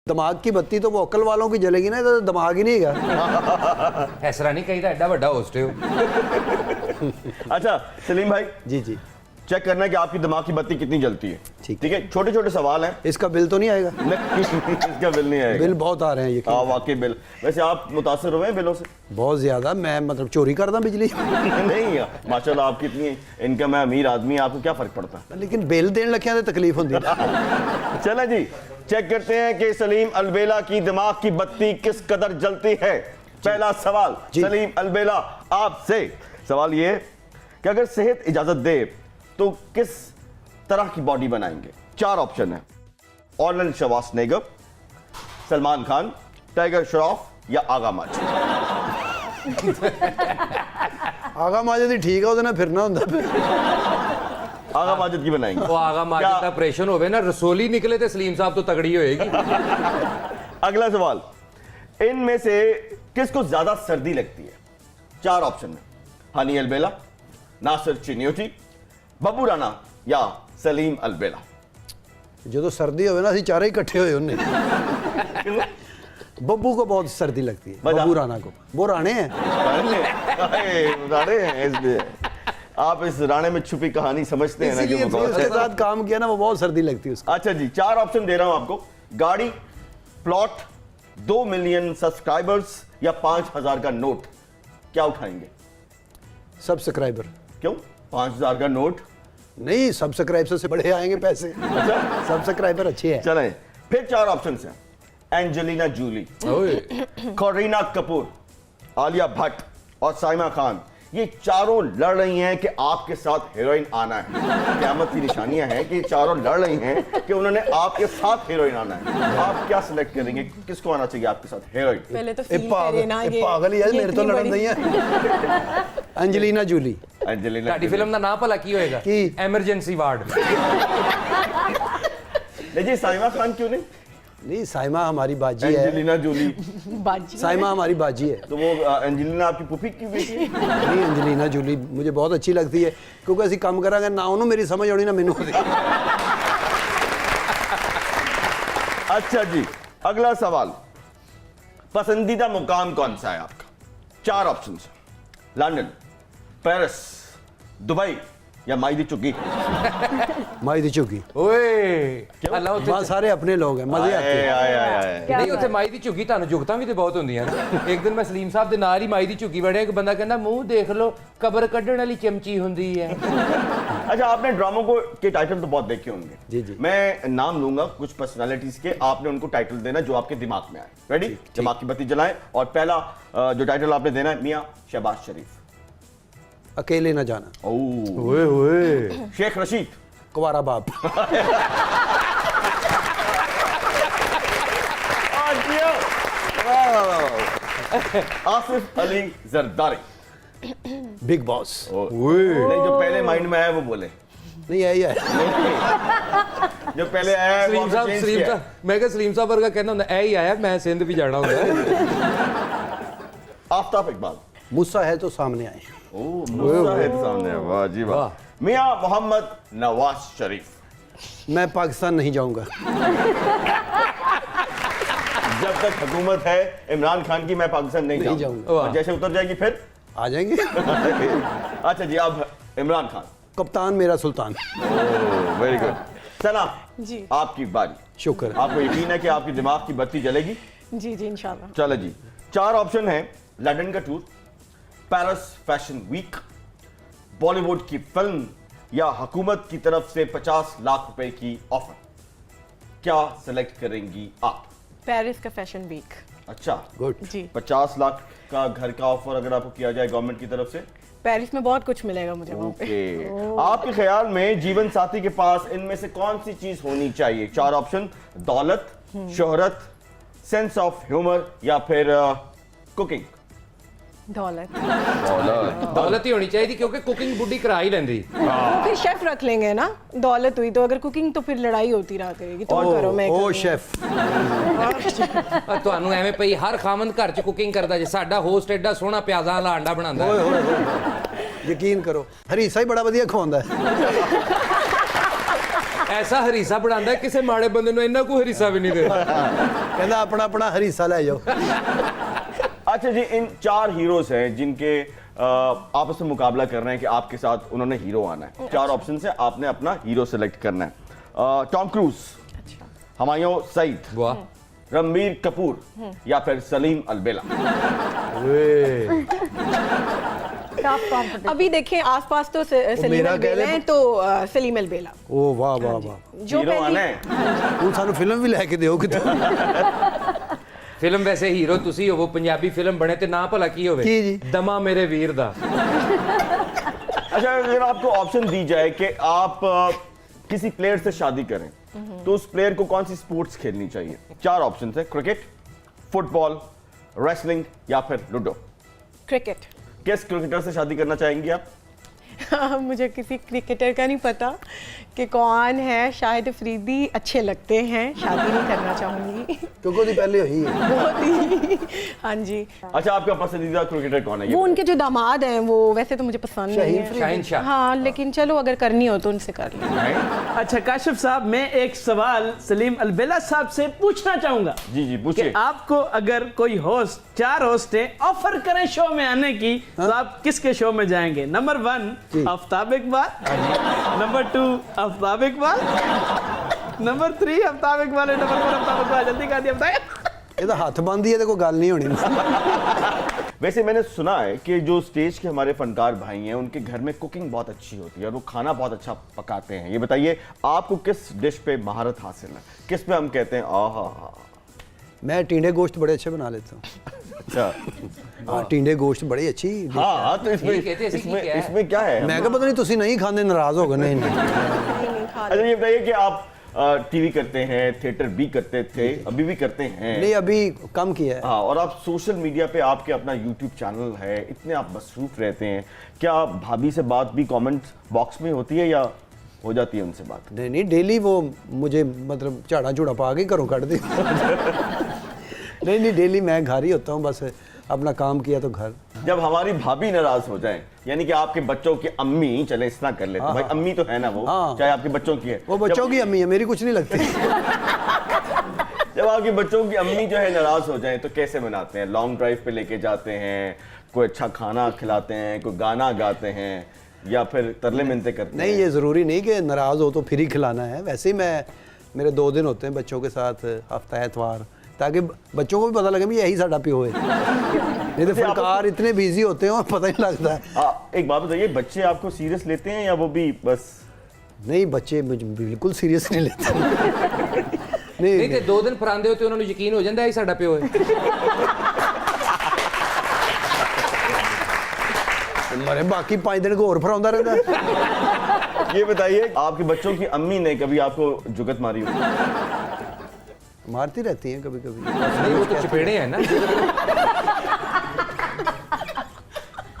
दिमाग की बत्ती तो वो अकल वालों की जलेगी ना, तो दिमाग ही नहीं है। ऐसा नहीं कही था, एडा बड़ा होस्ट हो। अच्छा सलीम भाई, जी जी चेक करना है कि आपकी दिमाग की बत्ती कितनी जलती है। ठीक है, छोटे छोटे सवाल हैं। इसका बिल तो नहीं आएगा? नहीं, इसका बिल नहीं आएगा। बिल बहुत आ रहे हैं ये। हाँ वाकई बिल। वैसे आप मुतासर हुए हैं बिलों से? बहुत ज्यादा। मैं मतलब चोरी करता बिजली। नहीं माशाल्लाह आपकी इतनी इनकम है, अमीर आदमी, आपको क्या फर्क पड़ता है? लेकिन बिल देने लगे तो तकलीफ होती है। चला जी, चेक करते हैं कि सलीम अलबेला की दिमाग की बत्ती किस कदर जलती है। पहला सवाल सलीम अलबेला आपसे। सवाल ये कि अगर सेहत इजाजत दे तो किस तरह की बॉडी बनाएंगे? 4 ऑप्शन है। Arnold Schwarzenegger, Salman Khan, tiger Shroff या आगा माजिद। आगा माजिद ही ठीक है, उसने फिरना होता। आगा माजिद की बनाएंगे? वो आगा माजिद का ऑपरेशन होवे ना, रसोली निकले तो सलीम साहब तो तगड़ी होएगी। अगला सवाल, इनमें से किसको ज्यादा सर्दी लगती है? 4 ऑप्शन है। हनी अलबेला, नासिर चिन्योटी, बब्बू राणा या सलीम अलबेला। जो तो सर्दी हो ना, अभी चारे इकट्ठे हुए उन्हें। बब्बू को बहुत सर्दी लगती है, बब्बू राणा को। वो राणे हैं। राणे हैं इसलिए आप इस राणे में छुपी कहानी समझते हैं ना कि वो उसके साथ काम किया ना, वो बहुत सर्दी लगती है उसको। अच्छा जी, 4 ऑप्शन दे रहा हूं आपको। गाड़ी, प्लॉट, 2 मिलियन सब्सक्राइबर्स या 5,000 का नोट। क्या उठाएंगे? सब्सक्राइबर। क्यों 5,000 का नोट? नहीं, सब्सक्राइबर से बड़े आएंगे पैसे। अच्छा, सब्सक्राइबर अच्छे हैं। चलें फिर 4 ऑप्शन हैं। एंजेलिना जूली, करीना कपूर, आलिया भट्ट और साइमा खान। ये चारों लड़ रही हैं कि आपके साथ हीरोइन आना है। क़यामत की निशानियां हैं कि ये चारों लड़ रही हैं कि उन्होंने आपके साथ हीरोइन आना है। आप क्या सिलेक्ट करेंगे, किसको आना चाहिए आपके साथ हीरोइन? पहले तो फील करे ना, ये पागल ही है, मेरे तो लड़न नहीं है। Angelina Jolie. एंजेलिना ਤੁਹਾਡੀ ਫਿਲਮ ਦਾ ਨਾਮ ਭਲਾ ਕੀ ਹੋਏਗਾ? ਕੀ? ਐਮਰਜੈਂਸੀ ਵਾर्ड। नहीं जी, साइमा खान क्यों नहीं? नहीं, साइमा हमारी बाजी है। एंजेलिना जूली बाजी। साइमा हमारी बाजी है। तो वो एंजेलिना आपकी पुफी क्यों बेटी है? नहीं, एंजेलिना जूली मुझे बहुत अच्छी लगती है, क्योंकि असं काम करा ना उन्होंने मेरी समझ आनी ना मैनू। अच्छा जी, अगला सवाल, पसंदीदा मुकाम कौन सा है आपका? 4 ऑप्शन है। लंदन, पेरिस, दुबई या माई चुकी। माई दी चुकी। ਓਏ ਅੱਲਾ ਉੱਥੇ वहाँ सारे अपने लोग हैं, मजे आते हैं। ਨਹੀਂ ਉੱਥੇ ਮਾਈ ਦੀ ਝੁੱਗੀ, ਤੁਹਾਨੂੰ ਝੁਕਤਾਂ ਵੀ ਤੇ ਬਹੁਤ ਹੁੰਦੀਆਂ ਨੇ। ਇੱਕ ਦਿਨ ਮੈਂ ਸਲੀਮ ਸਾਹਿਬ ਦੇ ਨਾਲ ਹੀ ਮਾਈ ਦੀ ਝੁੱਗੀ ਵੜਿਆ, ਇੱਕ ਬੰਦਾ ਕਹਿੰਦਾ ਮੂੰਹ ਦੇਖ ਲਓ, ਕਬਰ ਕੱਢਣ ਵਾਲੀ ਚਮਚੀ ਹੁੰਦੀ ਹੈ। अच्छा, आपने ड्रामों को के टाइटल तो बहुत देखे होंगे। जी जी। मैं नाम लूंगा कुछ पर्सनालिटीज के, आपने उनको टाइटल देना जो आपके दिमाग में आए। रेडी? दिमाग की बत्ती जलाएं और पहला जो टाइटल आपने देना है मियां शहबाज शरीफ। अकेले न जाना। ओए ओए। शेख रशीद, कुवारा बाप। आसिफ अली जरदारी। Big boss. नहीं, जो पहले माइंड में आया वो बोले। नहीं, यही है। जो पहले आया है, वो ਸਲੀਮ आपने ਸਾਹਿਬ change ਸਲੀਮ किया है। ਸਾਹਿਬ ਮੈਂ ਕਿਹਾ ਸਲੀਮ ਸਾਹਿਬ ਵਰਗਾ ਕਹਿੰਦਾ ਹੁੰਦਾ ਐ ਹੀ ਆਇਆ, ਮੈਂ ਸਿੰਧ ਵੀ ਜਾਣਾ ਹੁੰਦਾ। आफ्ताब इकबाल। मुस्सा है तो सामने आए। मुस्सा है तो सामने, वाह जी वाह। मियां मोहम्मद नवाज शरीफ। मैं पाकिस्तान नहीं जाऊंगा। जब तक हुकूमत है इमरान खान की, मैं पाकिस्तान नहीं नहीं जाऊंगा। वाह। और जैसे उतर जाएगी फिर आ जाएंगे। अच्छा जी, अब इमरान खान। कप्तान मेरा सुल्तान। Very good. सना जी। आपकी बारी। शुक्र। आपको यकीन है कि आपकी दिमाग की बत्ती जलेगी? जी जी इंशाल्लाह। चलो जी, 4 ऑप्शन है। लंदन का tour, Paris fashion week, Bollywood की फिल्म या हुकूमत की तरफ से 50 लाख रुपए की ऑफर। क्या सिलेक्ट करेंगी आप? पेरिस का फैशन वीक। अच्छा, गुड। जी। 50 लाख का घर का ऑफर अगर आपको किया जाए गवर्नमेंट की तरफ से? पेरिस में बहुत कुछ मिलेगा मुझे वहाँ पे। ओके। आपके ख्याल में जीवन साथी के पास इनमें से कौन सी चीज होनी चाहिए? 4 ऑप्शन। दौलत, शोहरत, सेंस ऑफ ह्यूमर या फिर कुकिंग। दौलत। दौलत ही होनी चाहिए क्योंकि कुकिंग बुढ़ी करा ही लेंदी। तो फिर शेफ रख लेंगे ना, दौलत हुई तो। अगर कुकिंग तो फिर लड़ाई होती रहा करेगी। तो करो, मैं ओ करूँ। शेफ। ਤੁਹਾਨੂੰ ਐਵੇਂ ਪਈ ਹਰ ਖਾਮਨ ਘਰ ਚ ਕੁਕਿੰਗ ਕਰਦਾ ਜੇ, ਸਾਡਾ ਹੋਸਟ ਐਡਾ ਸੋਹਣਾ ਪਿਆਜ਼ਾਂ ਵਾਲਾ ਆਂਡਾ ਬਣਾਉਂਦਾ। ओए ओए ओए। यकीन करो, हरीसा ही बड़ा वधिया खवांदा है। ਐਸਾ ਹਰੀਸਾ ਬਣਾਉਂਦਾ ਕਿਸੇ ਮਾੜੇ ਬੰਦੇ ਨੂੰ ਇੰਨਾ ਕੋਈ ਹਰੀਸਾ ਵੀ ਨਹੀਂ ਦਿੰਦਾ। कहना अपना अपना हरीसा ले जाओ। अच्छा जी, इन 4 हीरोज हैं जिनके आपस में मुकाबला कर रहे हैं कि आपके साथ उन्होंने हीरो आना है। 4 ऑप्शन है, आपने अपना हीरो सेलेक्ट करना है। टॉम क्रूज, हुमायूं सईद, वाह, रणबीर कपूर या फिर सलीम अलबेला। Tough competition. अभी देखें आसपास तो सलीम मेरा अलबेला कह है, तो सलीम अलबेला ओ वाह वाह वाह। जो हीरो आना पहली है। तू सानू फिल्म भी लेके दियो कि ਫਿਲਮ ਵੈਸੇ ਹੀਰੋ ਤੁਸੀਂ ਹੋਵੋ, ਪੰਜਾਬੀ ਫਿਲਮ ਬਣੇ ਤੇ ਨਾ ਭਲਾ ਕੀ ਹੋਵੇ? ਕੀ ਜੀ? ਦਮਾ ਮੇਰੇ ਵੀਰ ਦਾ। अच्छा, अगर आपको ऑप्शन दी जाए कि आप किसी प्लेयर से शादी करें तो उस प्लेयर को कौन सी स्पोर्ट्स खेलनी चाहिए? 4 ऑप्शन है, क्रिकेट, फुटबॉल, रेसलिंग या फिर लूडो। क्रिकेट। किस क्रिकेटर से शादी करना चाहेंगी आप? मुझे किसी क्रिकेटर का नहीं पता कि कौन है, शाहिद अफरीदी अच्छे लगते हैं, शादी नहीं करना चाहूंगी। क्योंकि ਉਹਦੀ ਪਹਿਲੇ ਹੋਈ है। बहुत ही हाँ जी। अच्छा, आपका पसंदीदा क्रिकेटर कौन है? ये वो उनके जो दामाद हैं वो वैसे तो मुझे पसंद नहीं है। शाहीन शाह। हाँ, लेकिन चलो अगर करनी हो तो उनसे कर लें। अच्छा काशिफ साहब, मैं एक सवाल सलीम अलबेला साहब से पूछना चाहूंगा जी जी कि पूछिए। आपको अगर कोई होस्ट, 4 होस्ट है, ऑफर करें शो में आने की, तो आप किसके शो में जाएंगे? Number 1 Aftab Iqbal, number 2 Aftab Iqbal, number 3 Aftab Iqbal, number 4 Aftab Iqbal. जल्दी कर दिया, बताया। ਇਹਦਾ ਹੱਥ ਬੰਦੀ ਹੈ ਤੇ ਕੋਈ ਗੱਲ ਨਹੀਂ ਹੋਣੀ। वैसे मैंने सुना है कि जो स्टेज के हमारे फनकार भाई हैं उनके घर में कुकिंग बहुत अच्छी होती है और वो खाना बहुत अच्छा पकाते हैं। ये बताइए आपको किस डिश पे महारत हासिल है? किस पे हम कहते हैं आहा? मैं टींडे गोश्त बड़े अच्छे बना लेता हूँ। अच्छा, हाँ टींडे गोश्त बड़ी अच्छी dish है। हाँ तो इसमें ये कहते हैं ऐसे इसमें क्या है? इसमें क्या है? मैं क्या पता नहीं तुसी नहीं खाने नाराज हो गए। नहीं अच्छा, ये बताइए कि आप टीवी करते हैं, थिएटर भी करते थे, अभी भी करते हैं? नहीं अभी कम किया है। हाँ, और आप सोशल मीडिया पे आपके अपना यूट्यूब चैनल है, इतने आप मसरूफ रहते हैं, क्या भाभी से बात भी कमेंट बॉक्स में होती है या हो जाती है उनसे बात? नहीं नहीं डेली वो मुझे मतलब झाड़ा झूड़ा पा के घरों काट दी। नहीं नहीं डेली मैं घर ही होता हूँ, बस अपना काम किया तो घर। जब हमारी भाभी नाराज हो जाए, यानी कि आपके बच्चों की अम्मी, चले इतना कर लेते हैं, भाई अम्मी तो है ना वो, हाँ। चाहे आपके बच्चों की है, वो बच्चों की अम्मी है, मेरी कुछ नहीं लगती। जब आपके बच्चों की अम्मी जो है नाराज हो जाए तो कैसे मनाते हैं? लॉन्ग ड्राइव पे लेके जाते हैं, कोई अच्छा खाना खिलाते हैं, कोई गाना गाते हैं या फिर तरले मिन्नतें करते हैं? नहीं ये ज़रूरी नहीं कि नाराज़ हो तो फिर ही खिलाना है। वैसे ही मैं मेरे 2 दिन होते हैं बच्चों के साथ हफ्ता एतवार, ताकि बच्चों को भी पता लगे भी यही साडा प्यो है। नहीं तो फनकार इतने बिजी होते हैं और पता ही लगता है। एक बात बताइए, बच्चे आपको सीरियस लेते हैं या वो भी बस? नहीं बच्चे मुझे बिल्कुल सीरियस नहीं लेते। ਨਹੀਂ ਤੇ 2 ਦਿਨ ਫਰਾਂਦੇ ਹੋ ਤੇ ਉਹਨਾਂ ਨੂੰ ਯਕੀਨ ਹੋ ਜਾਂਦਾ ਇਹ ਸਾਡਾ ਪਿਓ ਹੈ। मरे बाकी 5 दिन को और फराउंदा रहता है। ये बताइए आपके बच्चों की अम्मी ने कभी आपको जुगत मारी हो? मारती रहती हैं कभी कभी। नहीं वो तो चपेड़े हैं ना।